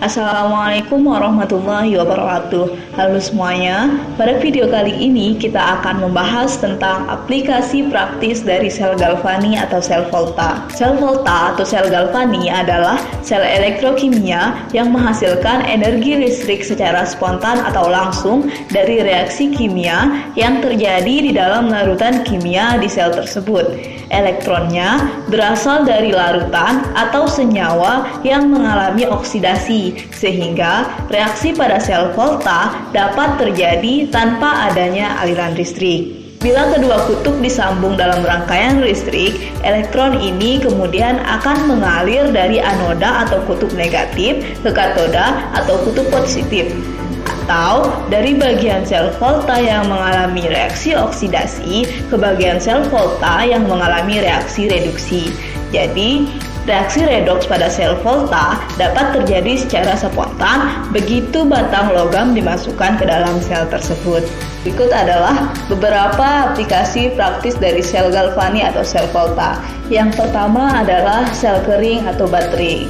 Assalamualaikum warahmatullahi wabarakatuh. Halo semuanya, pada video kali ini kita akan membahas tentang aplikasi praktis dari sel galvani atau sel volta. Sel volta atau sel galvani adalah sel elektrokimia yang menghasilkan energi listrik secara spontan atau langsung dari reaksi kimia yang terjadi di dalam larutan kimia di sel tersebut. Elektronnya berasal dari larutan atau senyawa yang mengalami oksidasi, sehingga reaksi pada sel volta dapat terjadi tanpa adanya aliran listrik. Bila kedua kutub disambung dalam rangkaian listrik, elektron ini kemudian akan mengalir dari anoda atau kutub negatif ke katoda atau kutub positif, atau dari bagian sel volta yang mengalami reaksi oksidasi ke bagian sel volta yang mengalami reaksi reduksi. Jadi, reaksi redoks pada sel volta dapat terjadi secara spontan begitu batang logam dimasukkan ke dalam sel tersebut. Berikut adalah beberapa aplikasi praktis dari sel galvani atau sel volta. Yang pertama adalah sel kering atau baterai.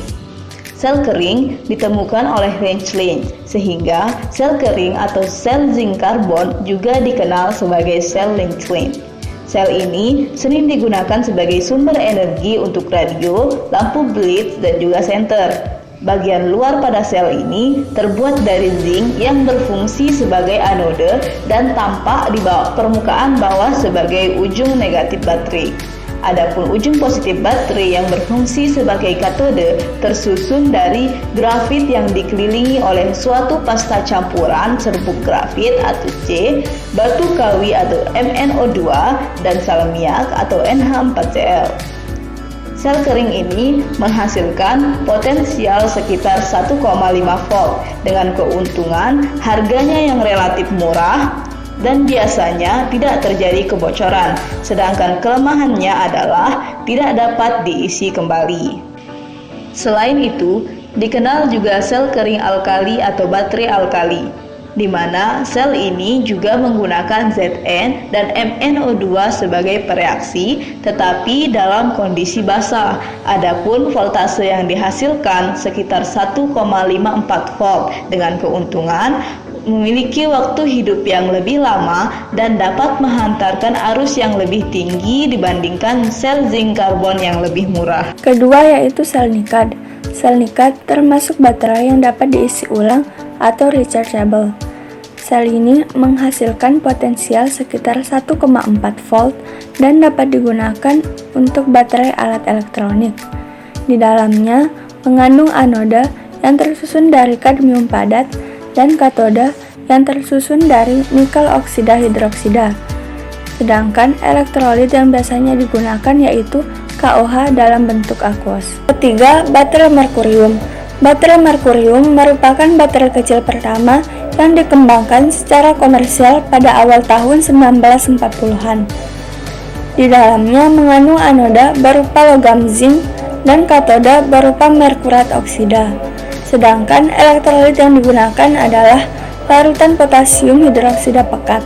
Sel kering ditemukan oleh Reuchlin, sehingga sel kering atau sel zinc karbon juga dikenal sebagai sel Reuchlin. Sel ini sering digunakan sebagai sumber energi untuk radio, lampu blitz, dan juga senter. Bagian luar pada sel ini terbuat dari zinc yang berfungsi sebagai anode dan tampak di bawah permukaan bawah sebagai ujung negatif baterai. Adapun ujung positif baterai yang berfungsi sebagai katode tersusun dari grafit yang dikelilingi oleh suatu pasta campuran serbuk grafit atau C, batu kawi atau MnO2, dan salmiak atau NH4Cl. Sel kering ini menghasilkan potensial sekitar 1,5 volt dengan keuntungan harganya yang relatif murah dan biasanya tidak terjadi kebocoran, sedangkan kelemahannya adalah tidak dapat diisi kembali. Selain itu, dikenal juga sel kering alkali atau baterai alkali, di mana sel ini juga menggunakan Zn dan MnO2 sebagai pereaksi, tetapi dalam kondisi basah. Adapun voltase yang dihasilkan sekitar 1,54 volt dengan keuntungan memiliki waktu hidup yang lebih lama dan dapat menghantarkan arus yang lebih tinggi dibandingkan sel zinc karbon yang lebih murah. Kedua yaitu sel nikat. Sel nikat termasuk baterai yang dapat diisi ulang atau rechargeable. Sel ini menghasilkan potensial sekitar 1,4 volt dan dapat digunakan untuk baterai alat elektronik. Di dalamnya mengandung anoda yang tersusun dari kadmium padat dan katoda yang tersusun dari nikel oksida hidroksida. Sedangkan elektrolit yang biasanya digunakan yaitu KOH dalam bentuk aqueous. Ketiga, baterai merkurium. Baterai merkurium merupakan baterai kecil pertama yang dikembangkan secara komersial pada awal tahun 1940-an. Di dalamnya mengandung anoda berupa logam zinc dan katoda berupa merkurat oksida. Sedangkan elektrolit yang digunakan adalah larutan potasium hidroksida pekat.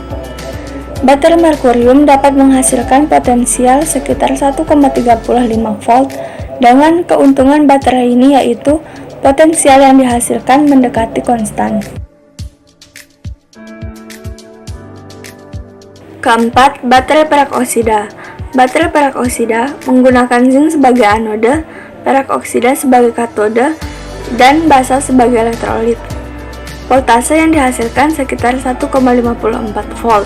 Baterai merkurium dapat menghasilkan potensial sekitar 1,35 volt dengan keuntungan baterai ini yaitu potensial yang dihasilkan mendekati konstan. Keempat, baterai perak oksida. Baterai perak oksida menggunakan zinc sebagai anoda, perak oksida sebagai katode, dan basa sebagai elektrolit. Voltase yang dihasilkan sekitar 1,54 volt.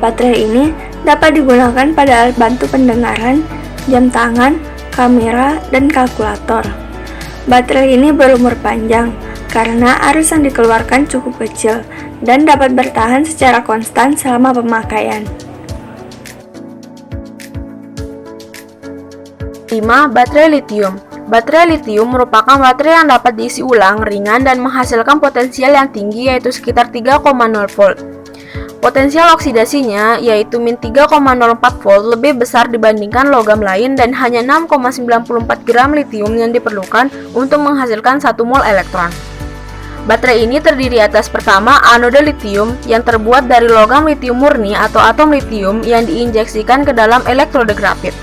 Baterai ini dapat digunakan pada alat bantu pendengaran, jam tangan, kamera, dan kalkulator. Baterai ini berumur panjang karena arus yang dikeluarkan cukup kecil dan dapat bertahan secara konstan selama pemakaian. 5. Baterai litium. Baterai litium merupakan baterai yang dapat diisi ulang, ringan, dan menghasilkan potensial yang tinggi yaitu sekitar 3,0 volt. Potensial oksidasinya yaitu min 3,04 volt lebih besar dibandingkan logam lain dan hanya 6,94 gram litium yang diperlukan untuk menghasilkan 1 mol elektron. Baterai ini terdiri atas pertama anoda litium yang terbuat dari logam litium murni atau atom litium yang diinjeksikan ke dalam elektrode grafit.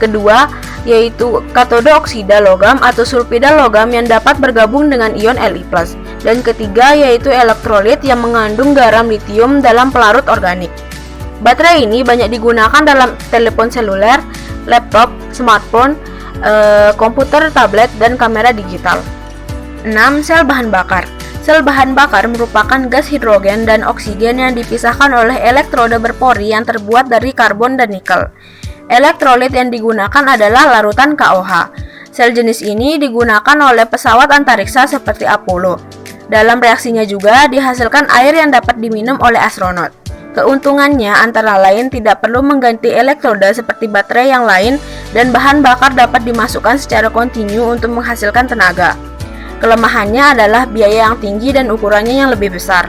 Kedua, yaitu katode oksida logam atau sulfida logam yang dapat bergabung dengan ion Li+. Dan ketiga yaitu elektrolit yang mengandung garam litium dalam pelarut organik. Baterai ini banyak digunakan dalam telepon seluler, laptop, smartphone, komputer, tablet, dan kamera digital. 6. Sel bahan bakar. Sel bahan bakar merupakan gas hidrogen dan oksigen yang dipisahkan oleh elektroda berpori yang terbuat dari karbon dan nikel. Elektrolit yang digunakan adalah larutan KOH. Sel jenis ini digunakan oleh pesawat antariksa seperti Apollo. Dalam reaksinya juga dihasilkan air yang dapat diminum oleh astronot. Keuntungannya antara lain tidak perlu mengganti elektroda seperti baterai yang lain dan bahan bakar dapat dimasukkan secara kontinu untuk menghasilkan tenaga. Kelemahannya adalah biaya yang tinggi dan ukurannya yang lebih besar.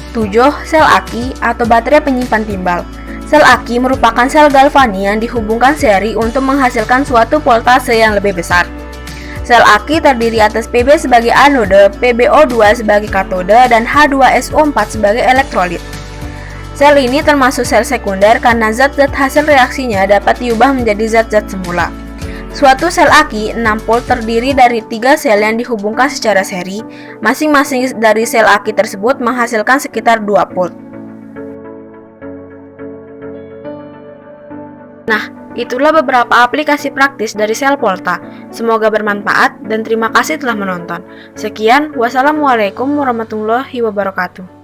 7. Sel aki atau baterai penyimpan timbal. Sel aki merupakan sel galvani yang dihubungkan seri untuk menghasilkan suatu voltase yang lebih besar. Sel aki terdiri atas Pb sebagai anode, PbO2 sebagai katode, dan H2SO4 sebagai elektrolit. Sel ini termasuk sel sekunder karena zat-zat hasil reaksinya dapat diubah menjadi zat-zat semula. Suatu sel aki 6 volt terdiri dari 3 sel yang dihubungkan secara seri. Masing-masing dari sel aki tersebut menghasilkan sekitar 2 volt. Nah, itulah beberapa aplikasi praktis dari sel Volta. Semoga bermanfaat dan terima kasih telah menonton. Sekian, wassalamualaikum warahmatullahi wabarakatuh.